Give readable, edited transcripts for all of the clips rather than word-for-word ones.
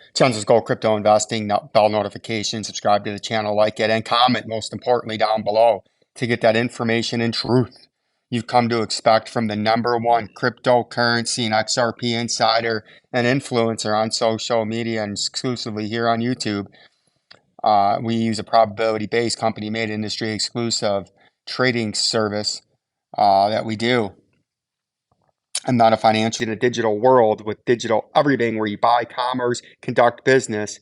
Vincenzo'S Gold Crypto Investing, bell notification, subscribe to the channel, like it, and comment, most importantly, down below to get that information and truth you've come to expect from the #1 cryptocurrency and XRP insider and influencer on social media and exclusively here on YouTube. We use a probability-based company-made industry-exclusive trading service that we do. I'm not a financial in a digital world with digital everything where you buy, commerce, conduct business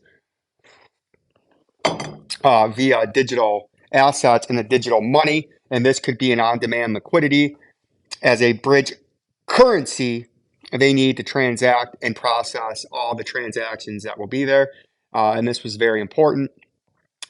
via digital assets and the digital money. And this could be an on-demand liquidity as a bridge currency. They need to transact and process all the transactions that will be there. And this was very important.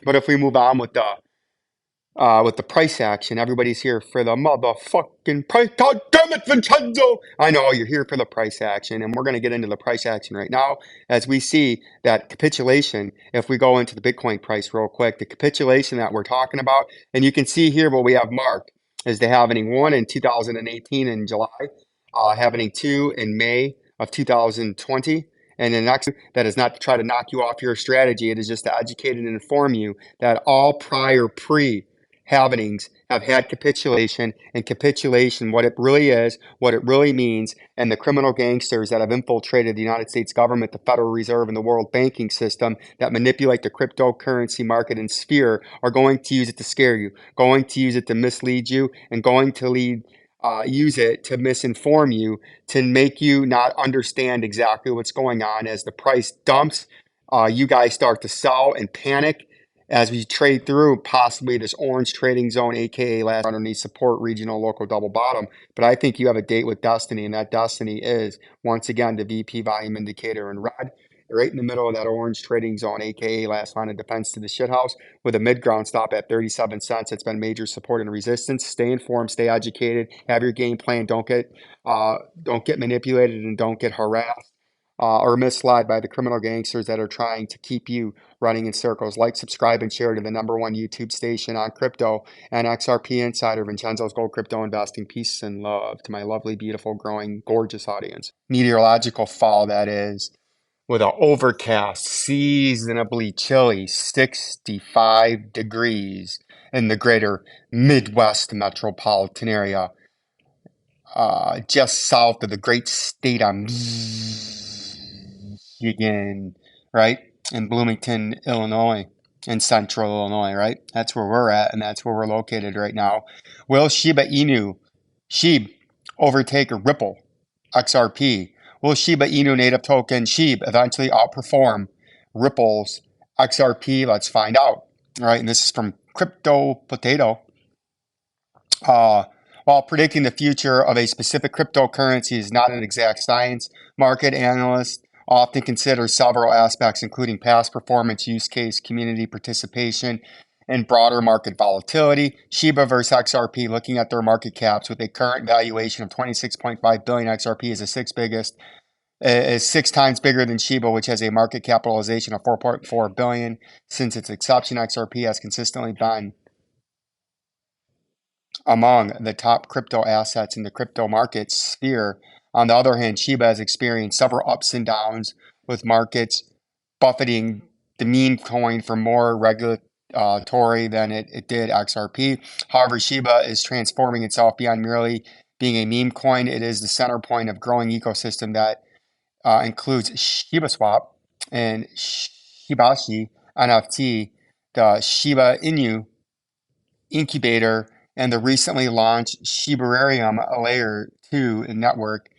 But if we move on with the price action, everybody's here for the motherfucking price. God damn it, Vincenzo! I know you're here for the price action, and we're going to get into the price action right now as we see that capitulation. If we go into the Bitcoin price real quick, the capitulation that we're talking about, and you can see here what we have marked is the halvening 1 in 2018 in July, halvening 2 in May of 2020. And the next, that is not to try to knock you off your strategy. It is just to educate and inform you that all prior halvenings have had capitulation, and capitulation, what it really is, what it really means, and the criminal gangsters that have infiltrated the United States government, the Federal Reserve, and the world banking system that manipulate the cryptocurrency market and sphere are going to use it to scare you, going to use it to mislead you, and going to use it to misinform you, to make you not understand exactly what's going on. As the price dumps, you guys start to sell and panic as we trade through possibly this orange trading zone, aka last underneath support, regional, local, double bottom. But I think you have a date with destiny, and that destiny is, once again, the VP volume indicator in red, right in the middle of that orange trading zone, aka last line of defense to the shithouse, with a mid-ground stop at 37 cents. It's been major support and resistance. Stay informed, stay educated, have your game plan. Don't get manipulated, and don't get harassed or misled by the criminal gangsters that are trying to keep you running in circles. Like, subscribe, and share to the #1 YouTube station on crypto and XRP Insider, Vincenzo'S Gold Crypto Investing. Peace and love to my lovely, beautiful, growing, gorgeous audience. Meteorological fall, that is, with an overcast, seasonably chilly 65 degrees in the greater Midwest metropolitan area, just south of the great state of Michigan, right? In Bloomington, Illinois, in central Illinois, right? That's where we're at, and that's where we're located right now. Will Shiba Inu, SHIB, overtake Ripple, XRP? Will Shiba Inu native token SHIB eventually outperform Ripple's XRP? Let's find out. All right, and this is from Crypto Potato. While predicting the future of a specific cryptocurrency is not an exact science, market analysts often consider several aspects, including past performance, use case, community participation, and broader market volatility. Shiba versus XRP, looking at their market caps with a current valuation of 26.5 billion, XRP is is 6 times bigger than Shiba, which has a market capitalization of 4.4 billion. Since its inception, XRP has consistently been among the top crypto assets in the crypto market sphere. On the other hand, Shiba has experienced several ups and downs, with markets buffeting the meme coin for more regulatory than it did XRP. However, Shiba is transforming itself beyond merely being a meme coin. It is the center point of growing ecosystem that includes ShibaSwap and Shibashi NFT, the Shiba Inu incubator, and the recently launched Shibarium Layer 2 network.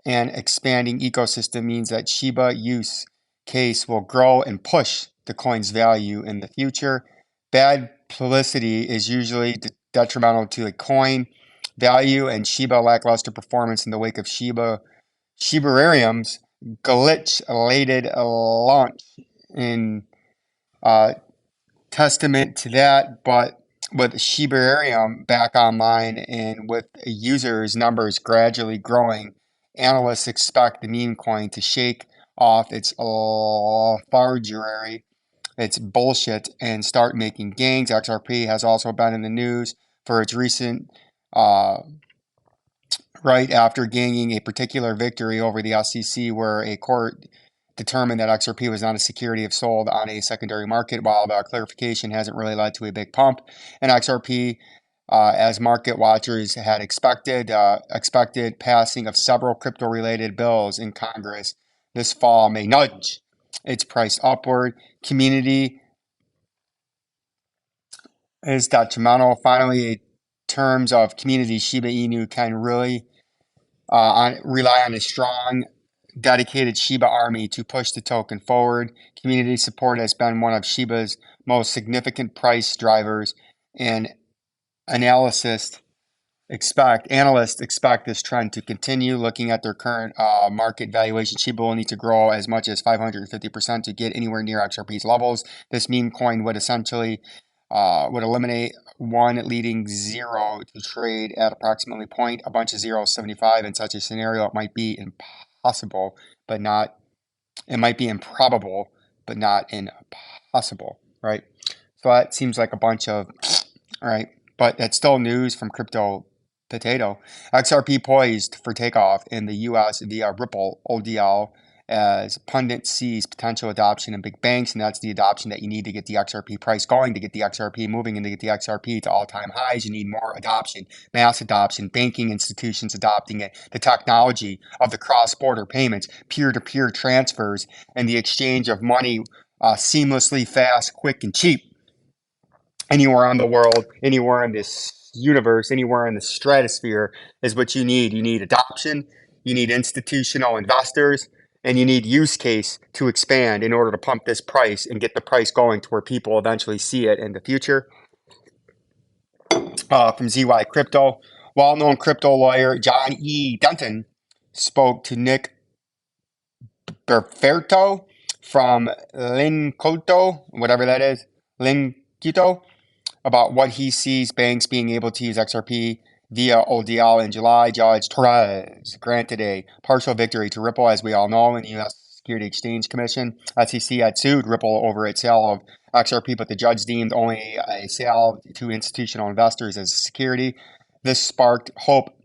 And expanding ecosystem means that Shiba use case will grow and push the coin's value in the future. Bad publicity is usually detrimental to the coin value, and Shiba lackluster performance in the wake of Shibarium's glitch-related launch in testament to that. But with Shibarium back online and with users' numbers gradually growing, analysts expect the meme coin to shake off its lethargy, its bullshit, and start making gains. XRP has also been in the news for its recent, right after gaining a particular victory over the SEC, where a court determined that XRP was not a security if sold on a secondary market, while the clarification hasn't really led to a big pump in XRP. As market watchers had expected passing of several crypto-related bills in Congress this fall may nudge its price upward. Community is detrimental. Finally, in terms of community, Shiba Inu can really rely on a strong, dedicated Shiba army to push the token forward. Community support has been one of Shiba's most significant price drivers, and analysts expect this trend to continue. Looking at their current market valuation, Shiba will need to grow as much as 550% to get anywhere near XRP's levels. This meme coin would essentially would eliminate one leading zero to trade at approximately point a bunch of zeros 75. In such a scenario, it might be impossible, but not. It might be improbable, but not impossible, right? So that seems like a bunch of, all right, but that's still news from Crypto Potato. XRP poised for takeoff in the U.S. via Ripple ODL as pundits sees potential adoption in big banks, and that's the adoption that you need to get the XRP price going, to get the XRP moving, and to get the XRP to all-time highs. You need more adoption, mass adoption, banking institutions adopting it, the technology of the cross-border payments, peer-to-peer transfers, and the exchange of money seamlessly, fast, quick, and cheap. Anywhere on the world, anywhere in this universe, anywhere in the stratosphere is what you need. You need adoption, you need institutional investors, and you need use case to expand in order to pump this price and get the price going to where people eventually see it in the future. From ZY Crypto, well-known crypto lawyer John E. Denton spoke to Nick Berferto from Linkoto, whatever that is, Linkito, about what he sees banks being able to use XRP via ODL in July. Judge Torres granted a partial victory to Ripple, as we all know, in the U.S. Security Exchange Commission. SEC had sued Ripple over its sale of XRP, but the judge deemed only a sale to institutional investors as a security. This sparked hope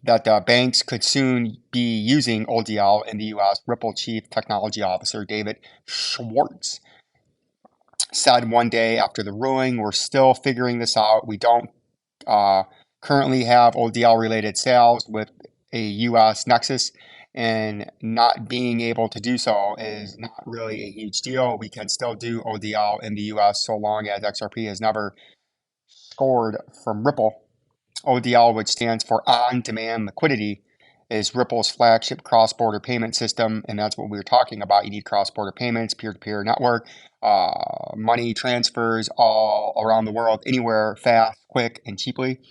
that banks could soon be using ODL in the U.S. Ripple Chief Technology Officer David Schwartz said one day after the ruling, "We're still figuring this out. We don't currently have ODL-related sales with a U.S. nexus, and not being able to do so is not really a huge deal. We can still do ODL in the U.S. so long as XRP has never scored from Ripple." ODL, which stands for On-Demand Liquidity, is Ripple's flagship cross-border payment system, and that's what we were talking about. You need cross-border payments, peer-to-peer network, money transfers all around the world, anywhere, fast, quick, and cheaply,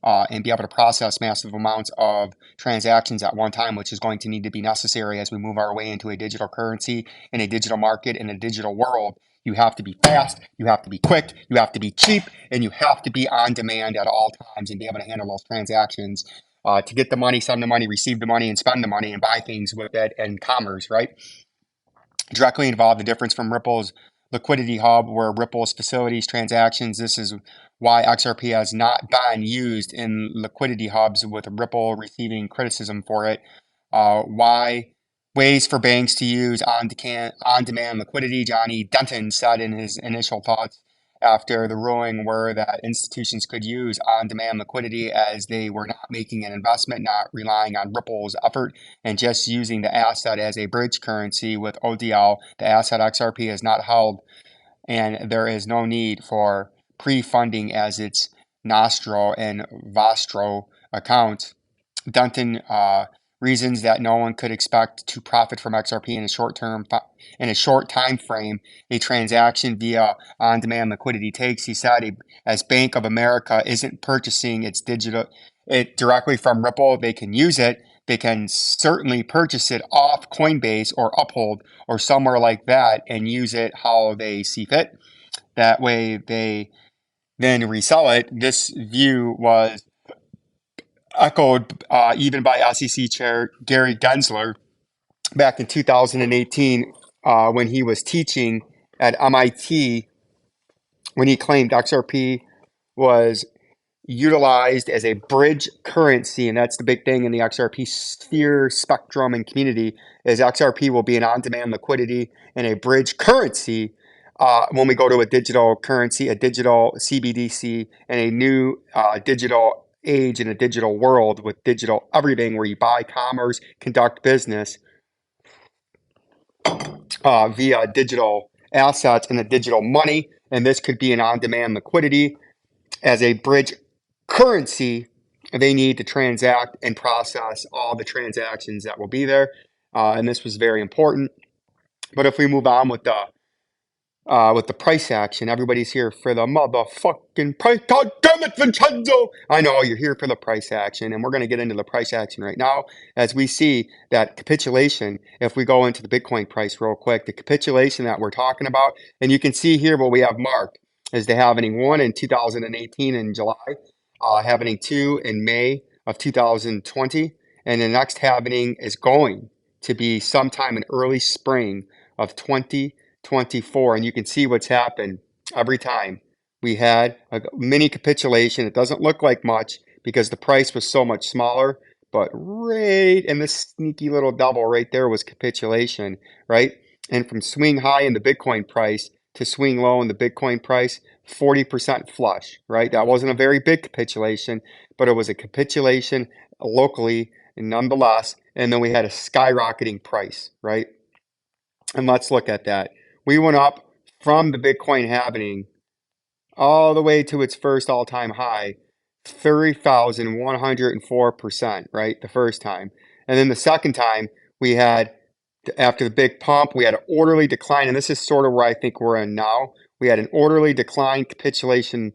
and be able to process massive amounts of transactions at one time, which is going to need to be necessary as we move our way into a digital currency, in a digital market, in a digital world. You have to be fast, you have to be quick, you have to be cheap, and you have to be on demand at all times and be able to handle those transactions. To get the money, send the money, receive the money, and spend the money and buy things with it, and commerce, right? Directly involved, the difference from Ripple's liquidity hub, where Ripple's facilities transactions. This is why XRP has not been used in liquidity hubs, with Ripple receiving criticism for it. Why ways for banks to use on-demand liquidity, Johnny Denton said in his initial thoughts after the ruling were that institutions could use on-demand liquidity as they were not making an investment, not relying on Ripple's effort, and just using the asset as a bridge currency. With ODL, the asset XRP is not held, and there is no need for pre-funding as its Nostro and Vostro accounts. Denton reasons that no one could expect to profit from XRP in a short time frame a transaction via on-demand liquidity takes. He said, as Bank of America isn't purchasing it directly from Ripple, they can use it. They can certainly purchase it off Coinbase or Uphold or somewhere like that and use it how they see fit. That way they then resell it. This view was echoed even by SEC Chair Gary Gensler back in 2018 when he was teaching at MIT, when he claimed XRP was utilized as a bridge currency, and that's the big thing in the XRP sphere, spectrum, and community, is XRP will be an on-demand liquidity and a bridge currency when we go to a digital currency, a digital CBDC, and a new digital age in a digital world with digital everything where you buy, commerce, conduct business via digital assets and the digital money. And this could be an on-demand liquidity as a bridge currency. They need to transact and process all the transactions that will be there. And this was very important. But if we move on with the price action, everybody's here for the motherfucking price. God damn it, Vincenzo! I know you're here for the price action, and we're going to get into the price action right now as we see that capitulation. If we go into the Bitcoin price real quick, the capitulation that we're talking about, and you can see here what we have marked is the halvening 1 in 2018 in July, halvening 2 in May of 2020, and the next halvening is going to be sometime in early spring of 2024, and you can see what's happened every time. We had a mini capitulation. It doesn't look like much because the price was so much smaller, but right in this sneaky little double right there was capitulation, right? And from swing high in the Bitcoin price to swing low in the Bitcoin price, 40% flush, right? That wasn't a very big capitulation, but it was a capitulation locally nonetheless. And then we had a skyrocketing price, right? And let's look at that. We went up from the Bitcoin halvening all the way to its first all-time high, 30,104%, right? The first time. And then the second time we had, after the big pump, we had an orderly decline. And this is sort of where I think we're in now. We had an orderly decline capitulation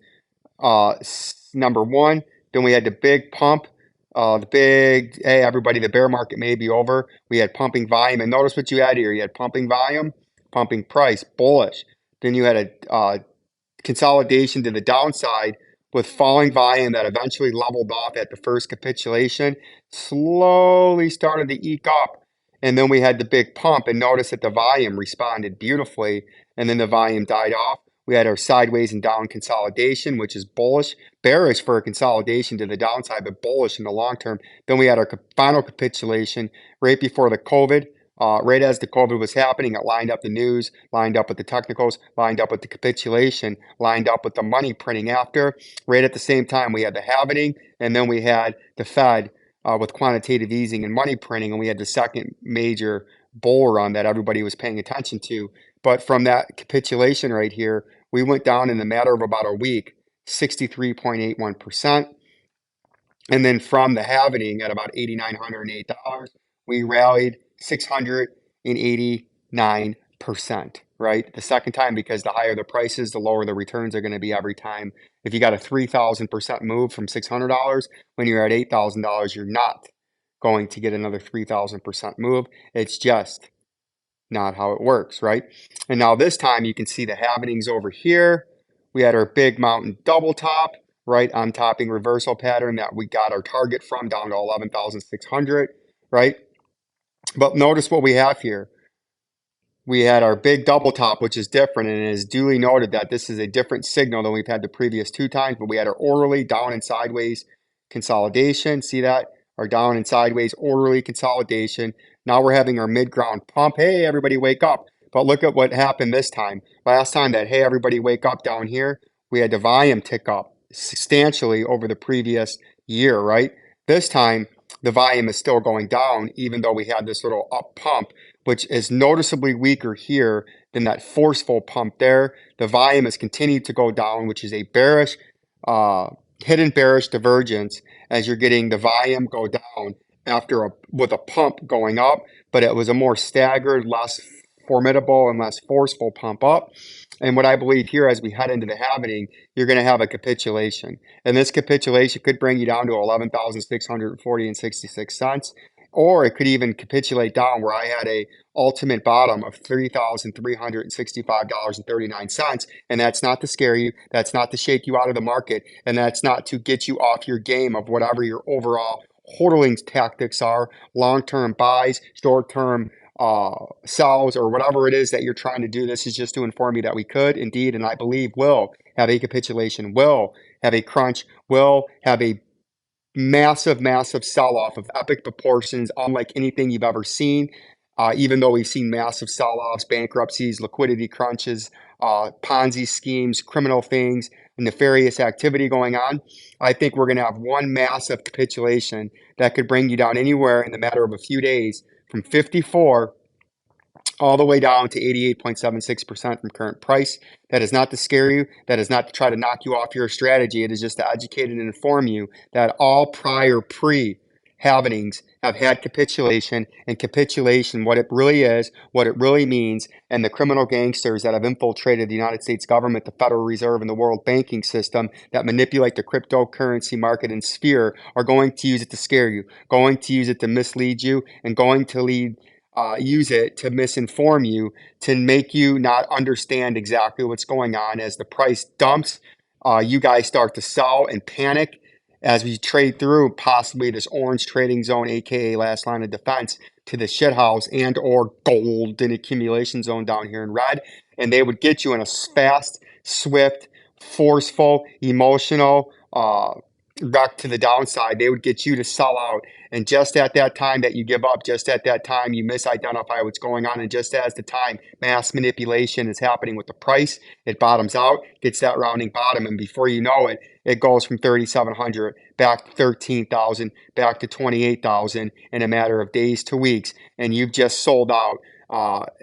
number 1. Then we had the big pump. Hey, everybody, the bear market may be over. We had pumping volume. And notice what you had here. You had pumping volume, pumping price, bullish. Then you had a consolidation to the downside with falling volume that eventually leveled off at the first capitulation, slowly started to eke up. And then we had the big pump, and notice that the volume responded beautifully, and then the volume died off. We had our sideways and down consolidation, which is bullish, bearish for a consolidation to the downside, but bullish in the long term. Then we had our final capitulation right before the COVID. Right as the COVID was happening, it lined up the news, lined up with the technicals, lined up with the capitulation, lined up with the money printing after. Right at the same time, we had the halvening, and then we had the Fed with quantitative easing and money printing, and we had the second major bull run that everybody was paying attention to. But from that capitulation right here, we went down in a matter of about a week, 63.81%. And then from the halvening at about $8,908, we rallied 689%, right? The second time, because the higher the prices, the lower the returns are going to be every time. If you got a 3,000% move from $600, when you're at $8,000, you're not going to get another 3,000% move. It's just not how it works, right? And now this time you can see the halvenings over here. We had our big mountain double top, right? On topping reversal pattern that we got our target from down to 11,600, right? But notice what we have here. We had our big double top, which is different, and it is duly noted that this is a different signal than we've had the previous 2 times, but we had our orderly down and sideways consolidation. See that? Our down and sideways orderly consolidation. Now we're having our mid-ground pump. Hey, everybody wake up. But look at what happened this time. Last time that, hey, everybody wake up down here, we had the volume tick up substantially over the previous year, right? This time, the volume is still going down, even though we had this little up pump, which is noticeably weaker here than that forceful pump there. The volume has continued to go down, which is a bearish, hidden bearish divergence as you're getting the volume go down with a pump going up, but it was a more staggered, less formidable and less forceful pump up. And what I believe here, as we head into the halvening, you're going to have a capitulation. And this capitulation could bring you down to 11,640 and 66 cents. Or it could even capitulate down where I had a ultimate bottom of $3,365.39. And that's not to scare you. That's not to shake you out of the market. And that's not to get you off your game of whatever your overall hodling tactics are, long-term buys, short-term sells, or whatever it is that you're trying to do. This is just to inform you that we could indeed, and I believe will have a capitulation, will have a crunch, will have a massive, massive sell-off of epic proportions, unlike anything you've ever seen. Even though we've seen massive sell-offs, bankruptcies, liquidity crunches, Ponzi schemes, criminal things, nefarious activity going on, I think we're going to have one massive capitulation that could bring you down anywhere in the matter of a few days from 54 all the way down to 88.76% from current price. That is not to scare you. That is not to try to knock you off your strategy. It is just to educate and inform you that all prior pre-happenings have had capitulation, and capitulation, what it really is, what it really means, and the criminal gangsters that have infiltrated the United States government, the Federal Reserve, and the world banking system that manipulate the cryptocurrency market and sphere are going to use it to scare you, going to use it to mislead you, and going to use it to misinform you, to make you not understand exactly what's going on. As the price dumps, you guys start to sell and panic as we trade through possibly this orange trading zone, aka last line of defense, to the shithouse and or golden accumulation zone down here in red. And they would get you in a fast, swift, forceful, emotional wreck to the downside. They would get you to sell out. And just at that time that you give up, just at that time you misidentify what's going on, and just as the time mass manipulation is happening with the price, it bottoms out, gets that rounding bottom, and before you know it, it goes from 3,700 back to 13,000, back to 28,000 in a matter of days to weeks, and you've just sold out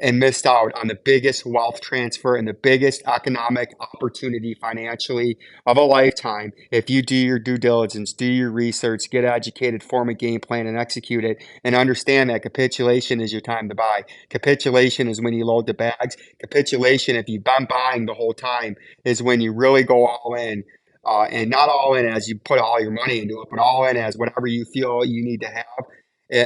and missed out on the biggest wealth transfer and the biggest economic opportunity financially of a lifetime. If you do your due diligence, do your research, get educated, form a game plan, and execute it, and understand that capitulation is your time to buy. Capitulation is when you load the bags. Capitulation, if you've been buying the whole time, is when you really go all in. And not all in as you put all your money into it, but all in as whatever you feel you need to have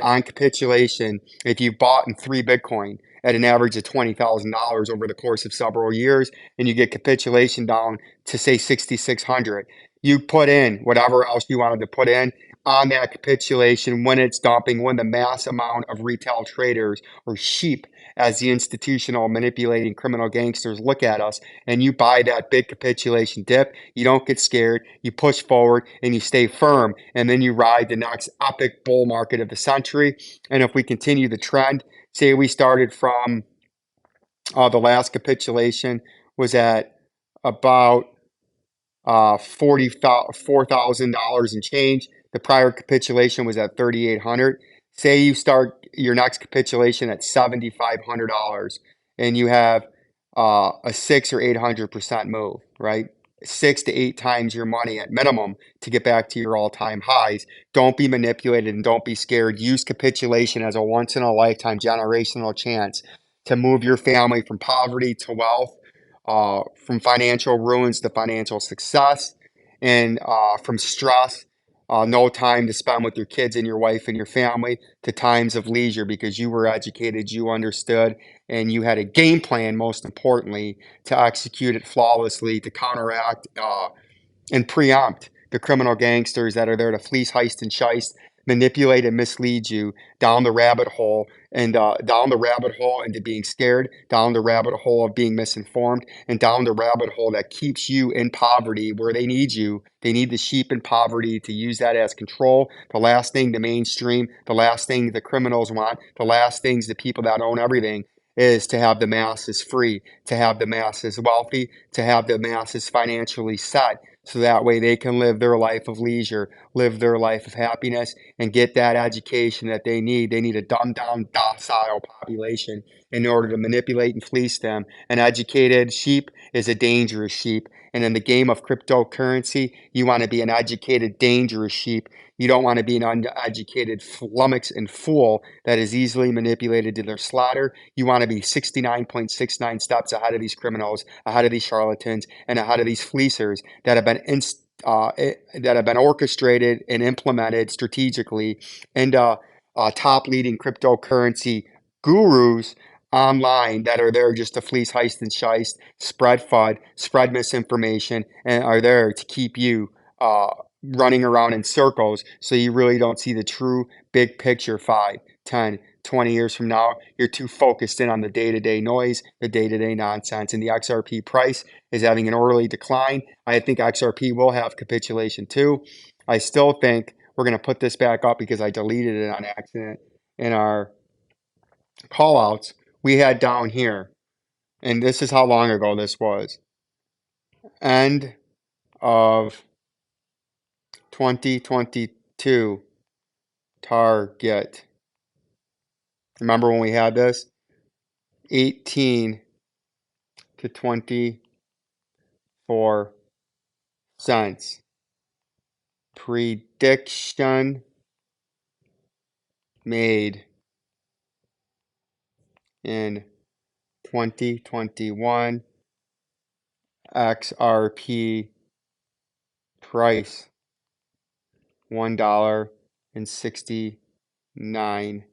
on capitulation. If you bought in 3 Bitcoin at an average of $20,000 over the course of several years, and you get capitulation down to say 6,600, you put in whatever else you wanted to put in on that capitulation when it's dumping, when the mass amount of retail traders or sheep, as the institutional manipulating criminal gangsters look at us, and you buy that big capitulation dip, you don't get scared, you push forward and you stay firm, and then you ride the next epic bull market of the century. And if we continue the trend, say we started from the last capitulation was at about $44,000 and change. The prior capitulation was at 3,800. Say you start your next capitulation at $7,500 and you have a 6 or 800% move, right? 6 to 8 times your money at minimum to get back to your all-time highs. Don't be manipulated and don't be scared. Use capitulation as a once-in-a-lifetime generational chance to move your family from poverty to wealth, from financial ruins to financial success, and from stress, no time to spend with your kids and your wife and your family, to times of leisure because you were educated, you understood, and you had a game plan, most importantly, to execute it flawlessly, to counteract and preempt the criminal gangsters that are there to fleece, heist, and shiest, manipulate and mislead you down the rabbit hole, and down the rabbit hole into being scared, down the rabbit hole of being misinformed, and down the rabbit hole that keeps you in poverty where they need you. They need the sheep in poverty to use that as control. The last thing the mainstream, the last thing the criminals want, the last things the people that own everything is to have the masses free, to have the masses wealthy, to have the masses financially set, so that way they can live their life of leisure, live their life of happiness, and get that education that they need. They need a dumbed down, docile population in order to manipulate and fleece them. An educated sheep is a dangerous sheep. And in the game of cryptocurrency, you want to be an educated, dangerous sheep. You don't want to be an uneducated flummox and fool that is easily manipulated to their slaughter. You want to be 69.69 steps ahead of these criminals, ahead of these charlatans, and ahead of these fleecers that have been orchestrated and implemented strategically, and top leading cryptocurrency gurus online that are there just to fleece, heist, and shiest, spread FUD, spread misinformation, and are there to keep you running around in circles so you really don't see the true big picture 5, 10, 20 years from now, you're too focused in on the day-to-day noise, the day-to-day nonsense, and the XRP price is having an early decline. I think XRP will have capitulation too. I still think we're going to put this back up because I deleted it on accident in our callouts. We had down here, and this is how long ago this was. End of 2022 target. Remember when we had this? 18 to 24 cents. Prediction made in 2021. XRP price $1.69.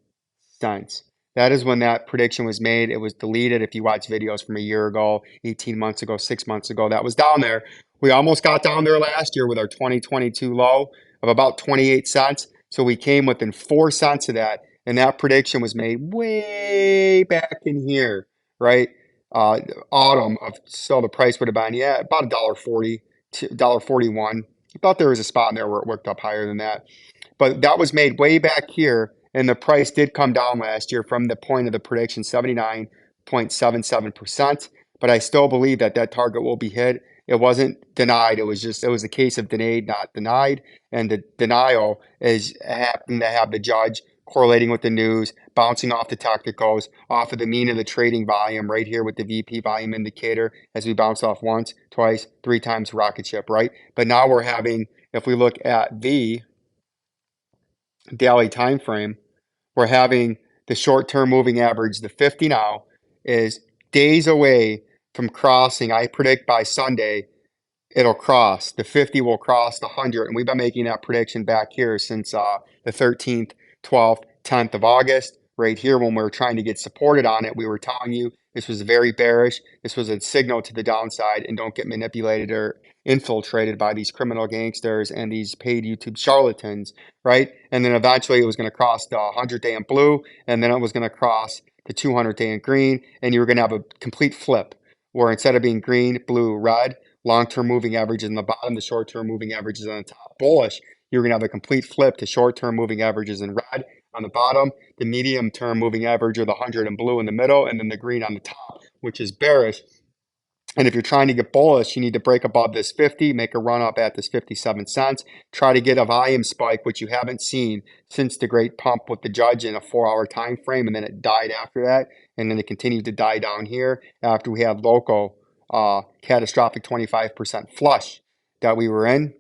That is when that prediction was made. It was deleted. If you watch videos from a year ago, 18 months ago, 6 months ago, that was down there. We almost got down there last year with our 2022 low of about 28 cents. So we came within 4 cents of that. And that prediction was made way back in here, right? Autumn of, so the price would have been, yeah, about $1.40, $1.41. I thought there was a spot in there where it worked up higher than that. But that was made way back here, and the price did come down last year from the point of the prediction, 79.77%. But I still believe that that target will be hit. It wasn't denied. It was a case of delayed, not denied. And the denial is happening to have the judge correlating with the news, bouncing off the technicals, off of the mean of the trading volume right here with the VP volume indicator as we bounce off once, twice, 3 times rocket ship, right? But now we're having, if we look at the daily time frame, we're having the short-term moving average, the 50 now, is days away from crossing. I predict by Sunday it'll cross. The 50 will cross the 100, and we've been making that prediction back here since the 13th, 12th, 10th of August. Right here, when we were trying to get supported on it, we were telling you this was very bearish. This was a signal to the downside, and don't get manipulated or infiltrated by these criminal gangsters and these paid YouTube charlatans, right? And then eventually it was going to cross the 100-day in blue, and then it was going to cross the 200-day in green, and you were going to have a complete flip where instead of being green, blue, red, long-term moving averages in the bottom, the short-term moving averages on the top, bullish. You're going to have a complete flip to short-term moving averages in red on the bottom, the medium-term moving average of the 100 in blue in the middle, and then the green on the top, which is bearish. And if you're trying to get bullish, you need to break above this 50, make a run up at this 57 cents, try to get a volume spike, which you haven't seen since the great pump with the judge in a 4-hour time frame, and then it died after that, and then it continued to die down here after we had local catastrophic 25% flush that we were in,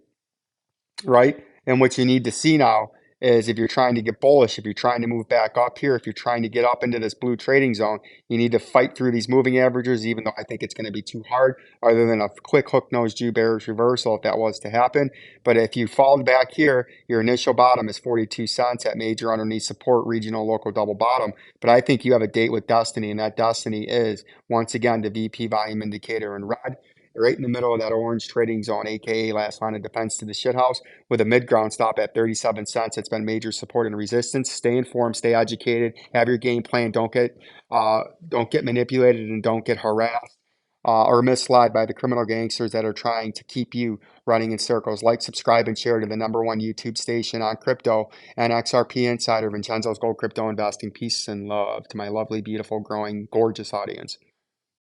right? And what you need to see now is if you're trying to get bullish, if you're trying to move back up here, if you're trying to get up into this blue trading zone, you need to fight through these moving averages, even though I think it's going to be too hard, other than a quick hook nose Jew bearish reversal if that was to happen. But if you fall back here, your initial bottom is 42 cents at major underneath support, regional, local double bottom. But I think you have a date with destiny, and that destiny is, once again, the VP volume indicator in red, right in the middle of that orange trading zone, aka last line of defense to the shithouse, with a mid-ground stop at 37 cents. It's been major support and resistance. Stay informed, stay educated, have your game plan. Don't get manipulated and don't get harassed or misled by the criminal gangsters that are trying to keep you running in circles. Like, subscribe, and share to the #1 YouTube station on crypto and XRP Insider, Vincenzo's Gold Crypto Investing. Peace and love to my lovely, beautiful, growing, gorgeous audience.